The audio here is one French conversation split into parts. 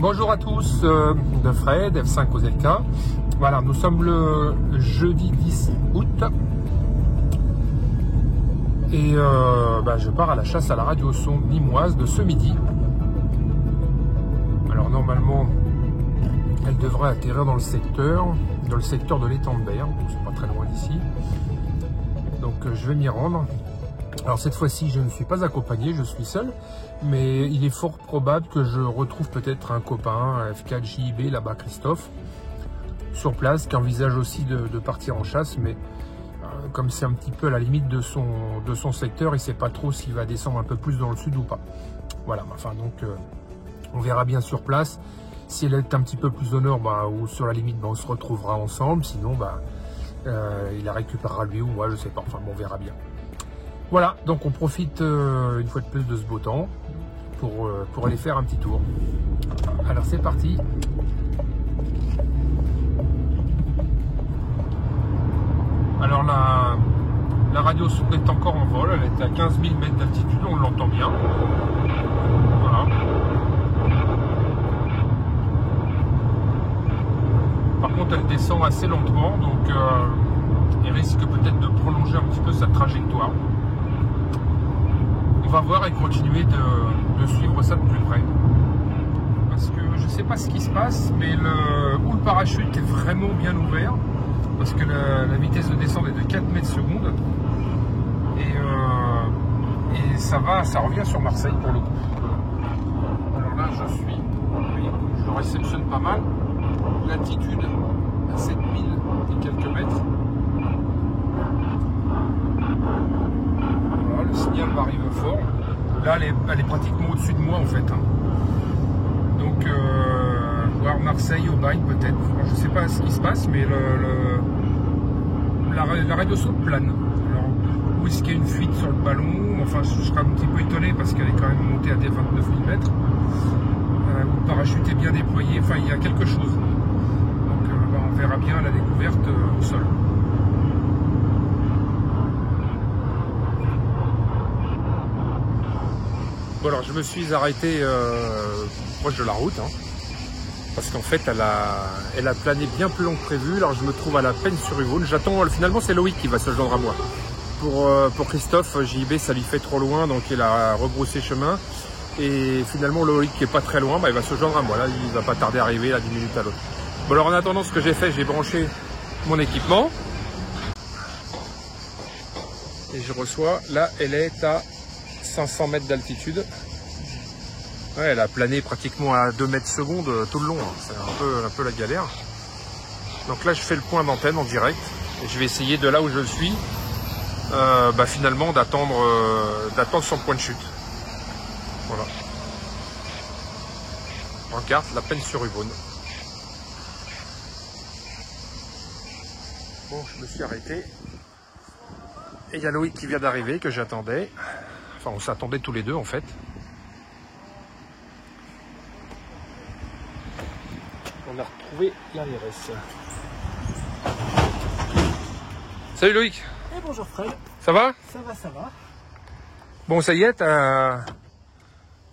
Bonjour à tous, de Fred, F5 aux LK. Voilà, nous sommes le jeudi 10 août. Et je pars à la chasse à la radio-son nîmoise de ce midi. Alors normalement, elle devrait atterrir dans le secteur de l'étang de Berre, donc c'est pas très loin d'ici. Donc je vais m'y rendre. Alors cette fois-ci, je ne suis pas accompagné, je suis seul, mais il est fort probable que je retrouve peut-être un copain, un F4 JIB, là-bas Christophe, sur place, qui envisage aussi de partir en chasse, mais comme c'est un petit peu à la limite de son secteur, il ne sait pas trop s'il va descendre un peu plus dans le sud ou pas. Voilà, enfin donc on verra bien sur place. Si elle est un petit peu plus au nord, ou sur la limite, on se retrouvera ensemble, sinon il la récupérera lui ou moi, je sais pas, enfin bon, on verra bien. Voilà, donc on profite une fois de plus de ce beau temps pour aller faire un petit tour. Alors c'est parti. Alors la radio sonde est encore en vol, elle est à 15 000 mètres d'altitude, on l'entend bien. Voilà. Par contre elle descend assez lentement, donc elle risque peut-être de prolonger un petit peu sa trajectoire. On va voir et continuer de suivre ça de plus près. Parce que je ne sais pas ce qui se passe, mais le parachute est vraiment bien ouvert. Parce que la vitesse de descente est de 4 mètres secondes. Et ça revient sur Marseille pour le coup. Alors là, je réceptionne pas mal. L'altitude à 7000 et quelques mètres. Le signal arrive fort. Là, elle est pratiquement au-dessus de moi en fait. Donc, voir Marseille, Aubagne peut-être. Je ne sais pas ce qui se passe, mais la radio saute plane. Alors, où est-ce qu'il y a une fuite sur le ballon? Enfin, je serais un petit peu étonné parce qu'elle est quand même montée à des 29 000 mètres. Le parachute est bien déployé. Enfin, il y a quelque chose. Donc, on verra bien la découverte au sol. Bon, alors je me suis arrêté proche de la route, parce qu'en fait elle a plané bien plus long que prévu. Alors je me trouve à la Peine-sur-Yvonne. J'attends, finalement c'est Loïc qui va se joindre à moi. Pour Christophe, JB ça lui fait trop loin, donc il a rebroussé chemin. Et finalement Loïc qui est pas très loin, il va se joindre à moi. Là il va pas tarder à arriver, là 10 minutes à l'autre. Bon, alors en attendant, ce que j'ai fait, j'ai branché mon équipement. Et je reçois, là elle est à 500 mètres d'altitude. Ouais, elle a plané pratiquement à 2 mètres secondes tout le long. C'est un peu la galère. Donc là, je fais le point d'antenne en direct. Et je vais essayer de là où je suis, finalement, d'attendre son point de chute. Voilà. En carte, la Peine-sur-Yvonne. Bon, je me suis arrêté. Et il y a Loïc qui vient d'arriver, que j'attendais. Enfin, on s'attendait tous les deux, en fait. On a retrouvé l'ARS. Salut Loïc. Et bonjour Fred. Ça va? Ça va. Bon, ça y est, t'as...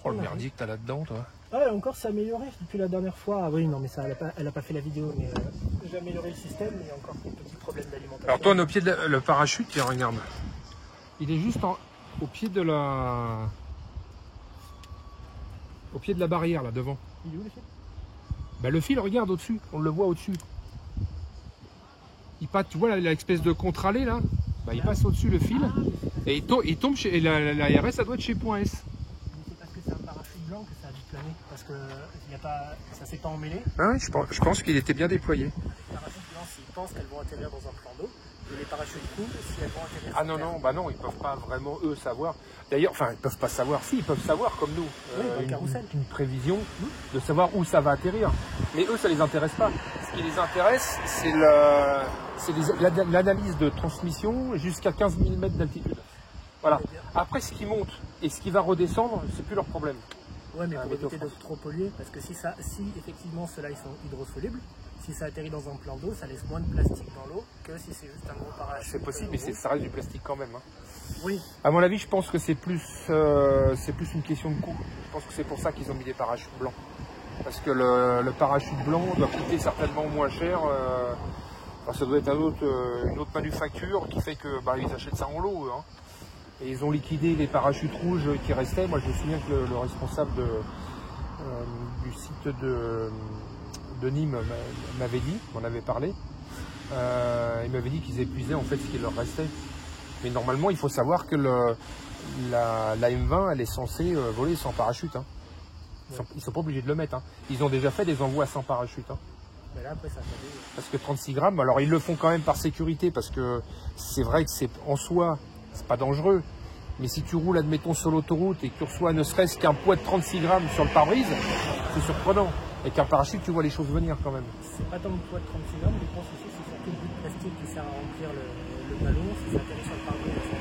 Oh, le merdier que t'as là-dedans, toi. Ouais, encore c'est amélioré depuis la dernière fois. Ah oui, non, mais ça, elle a pas fait la vidéo, mais j'ai amélioré le système, mais il y a encore des petits problèmes d'alimentation. Alors toi, au pied de le parachute, tiens, regarde. Il est juste au pied de la... Au pied de la barrière, là, devant. Il est où le fil? Le fil, regarde au-dessus. On le voit au-dessus. Il passe, tu vois l'espèce de contre-allée, là? Il passe au-dessus, le fil. Et il tombe chez... L'ARS, ça doit être chez Point S. C'est parce que c'est un parachute blanc que ça a dû planer. Parce que ça s'est pas emmêlé. Ah oui, je pense qu'il était bien déployé. Les parachutes blancs, s'ils pensent qu'elles vont atterrir dans un plan d'eau. Et les parachutes coulent si elles vont atterrir. Ah non, ils peuvent pas vraiment eux savoir. D'ailleurs, enfin, ils peuvent pas savoir. Si, ils peuvent savoir comme nous. Une prévision de savoir où ça va atterrir. Mais eux, ça les intéresse pas. Ce qui les intéresse, c'est l'analyse de transmission jusqu'à 15 000 mètres d'altitude. Voilà. Après, ce qui monte et ce qui va redescendre, c'est plus leur problème. Ouais, mais pour éviter de trop polluer, parce que si effectivement ceux-là ils sont hydrosolubles, si ça atterrit dans un plan d'eau, ça laisse moins de plastique dans l'eau que si c'est juste un gros parachute. C'est possible, mais ça reste du plastique quand même. Oui. À mon avis, je pense que c'est plus une question de coût. Je pense que c'est pour ça qu'ils ont mis des parachutes blancs. Parce que le parachute blanc doit coûter certainement moins cher. Ça doit être une autre manufacture qui fait que ils achètent ça en lot. Hein. Et ils ont liquidé les parachutes rouges qui restaient. Moi, je me souviens que le responsable du site de Nîmes m'avait dit, on avait parlé. Il m'avait dit qu'ils épuisaient en fait ce qui leur restait. Mais normalement, il faut savoir que la M20, elle est censée voler sans parachute. Hein. Ils sont pas obligés de le mettre. Hein. Ils ont déjà fait des envois sans parachute. Hein. Mais là, après, ça parce que 36 grammes, alors ils le font quand même par sécurité, parce que c'est vrai que en soi, c'est pas dangereux. Mais si tu roules, admettons, sur l'autoroute et que tu reçois ne serait-ce qu'un poids de 36 grammes sur le pare-brise, c'est surprenant. Et qu'un parachute, tu vois les choses venir quand même. C'est pas tant le poids de 36 grammes, je pense aussi que c'est surtout le bout de plastique qui sert à remplir le ballon. Si ça atterrit sur le pare-brise, ça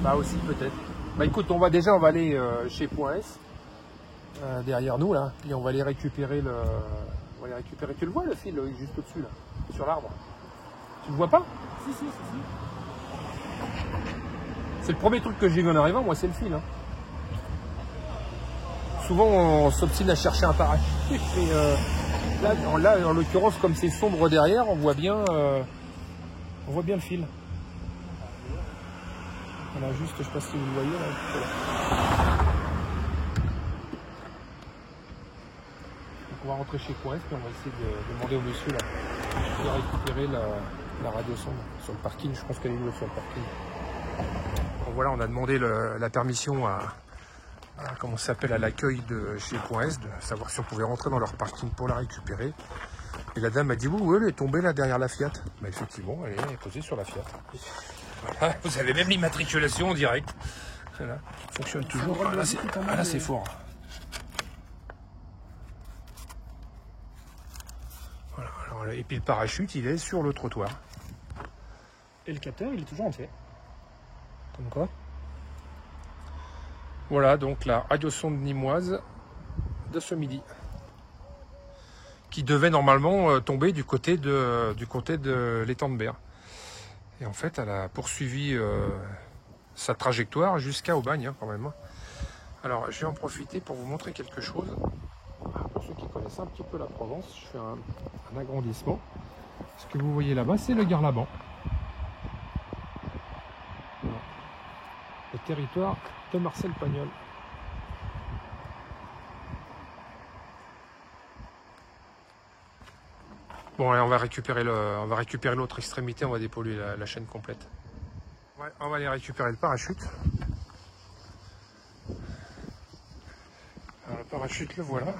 prend. Aussi peut-être. Écoute, on va aller chez Point S, derrière nous là, puis on va aller récupérer Tu le vois le fil juste au-dessus là, sur l'arbre. Tu le vois pas? Si. C'est le premier truc que j'ai vu en arrivant, moi c'est le fil. Hein. Souvent on s'obstine à chercher un parachute. Et là, en l'occurrence, comme c'est sombre derrière, on voit bien le fil. Voilà, juste, je sais pas si vous le voyez là. Donc on va rentrer chez Point S, puis on va essayer de demander au monsieur là, de récupérer la radiosonde sur le parking. Je pense qu'elle est où sur le parking. Donc voilà, on a demandé la permission à l'accueil de chez Point S, de savoir si on pouvait rentrer dans leur parking pour la récupérer. Et la dame m'a dit, oui, elle est tombée là derrière la Fiat. Effectivement, elle est posée sur la Fiat. Voilà, vous avez même l'immatriculation en direct. Voilà, fonctionne toujours. Là, c'est fort. Voilà, alors, et puis le parachute, il est sur le trottoir. Et le capteur, il est toujours entier. Comme quoi. Voilà donc la radiosonde nîmoise de ce midi, qui devait normalement tomber du côté de l'étang de Berre. Et en fait, elle a poursuivi sa trajectoire jusqu'à Aubagne, hein, quand même. Alors, je vais en profiter pour vous montrer quelque chose. Pour ceux qui connaissent un petit peu la Provence, je fais un agrandissement. Ce que vous voyez là-bas, c'est le Garlaban. Voilà. Le territoire de Marcel Pagnol. Bon, allez, on va récupérer l'autre extrémité, on va dépolluer la chaîne complète. Ouais, on va aller récupérer le parachute. Alors, le parachute, le voilà.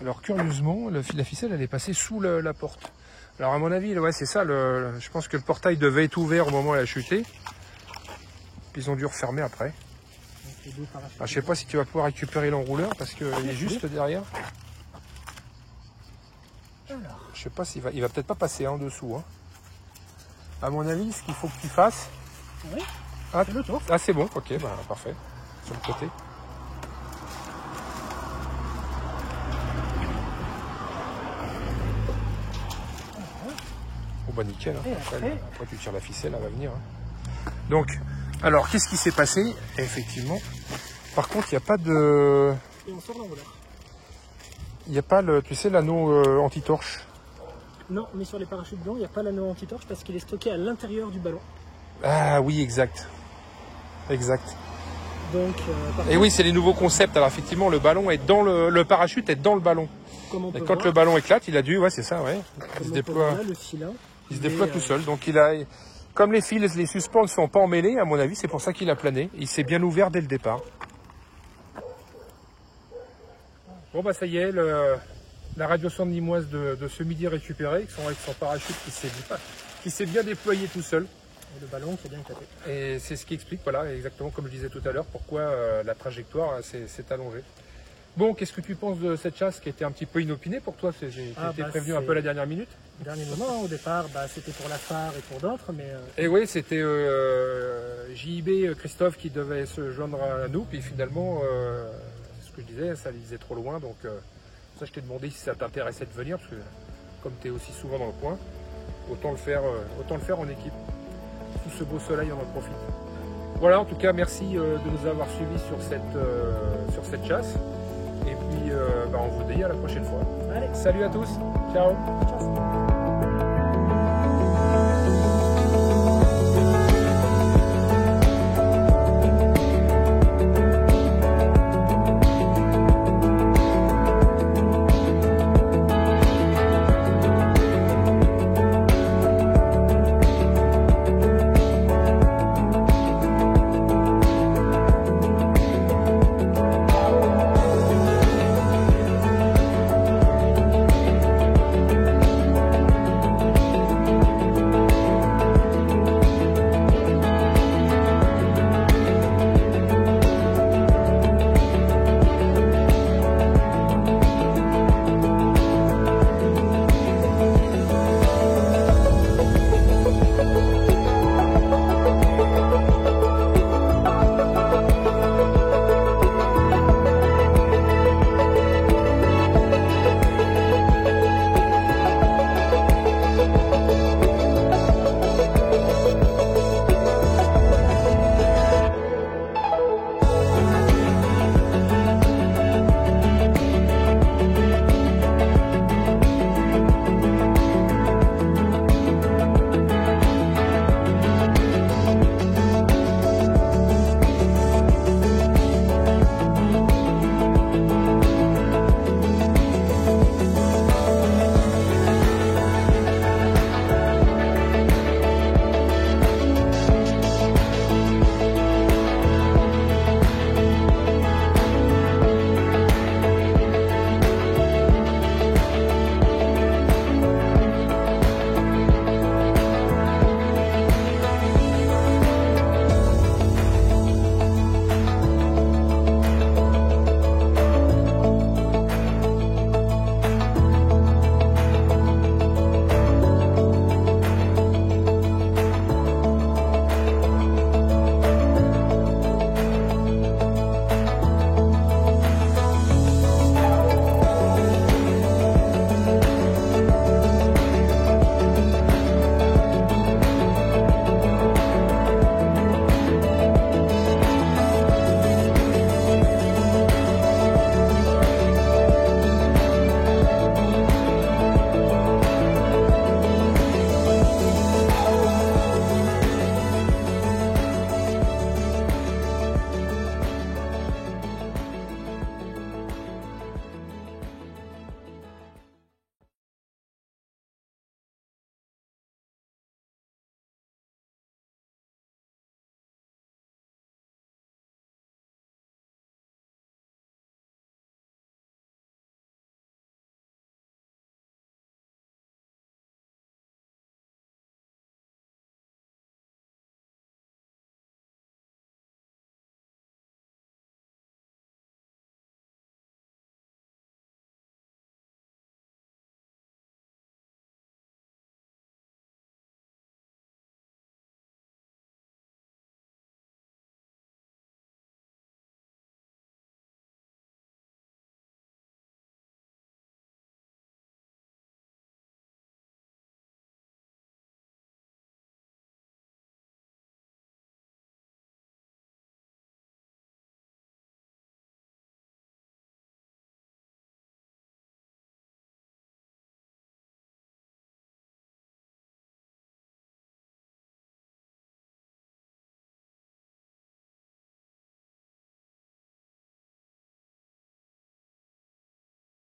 Alors curieusement, la ficelle, elle est passée sous la porte. Alors à mon avis, ouais, c'est ça. Je pense que le portail devait être ouvert au moment où elle a chuté. Puis ils ont dû refermer après. Alors, je sais pas si tu vas pouvoir récupérer l'enrouleur parce qu'il est juste derrière. Je sais pas s'il va peut-être pas passer en dessous. Hein. À mon avis, ce qu'il faut que tu fasses. Oui. C'est bon. Ok, parfait. Sur le côté. Bon nickel. Hein. Après tu tires la ficelle, elle va venir. Hein. Donc, alors qu'est-ce qui s'est passé? Effectivement. Par contre, il n'y a pas de. Et on sort l'enrouleur. Il n'y a pas l'anneau anti-torche. Non, mais sur les parachutes blancs, il n'y a pas l'anneau anti-torche parce qu'il est stocké à l'intérieur du ballon. Ah oui, exact. Donc, et oui, c'est les nouveaux concepts. Alors effectivement, le ballon est dans le parachute est dans le ballon. Et quand le ballon éclate, il a dû, c'est ça, ouais. Il se déploie. Le filin, il se déploie tout seul. Donc comme les fils, les suspens ne sont pas emmêlés, à mon avis, c'est pour ça qu'il a plané. Il s'est bien ouvert dès le départ. Bon ça y est, la radiosonde nîmoise de ce midi récupérée, avec son parachute qui s'est bien déployé tout seul. Et le ballon qui est bien éclaté. Et c'est ce qui explique, voilà, exactement comme je disais tout à l'heure, pourquoi la trajectoire s'est allongée. Bon, qu'est-ce que tu penses de cette chasse qui était un petit peu inopinée pour toi? Tu étais prévenu un peu à la dernière minute? Dernier moment, au départ, c'était pour la phare et pour d'autres, mais... Et oui, c'était JIB Christophe qui devait se joindre à nous, puis finalement, c'est ce que je disais, ça lisait trop loin, donc ça je t'ai demandé si ça t'intéressait de venir, parce que comme tu es aussi souvent dans le coin, autant le faire en équipe. Sous ce beau soleil, on en profite. Voilà, en tout cas, merci de nous avoir suivis sur cette chasse. Et puis on vous dit à la prochaine fois. Allez, Salut à tous, ciao. ciao.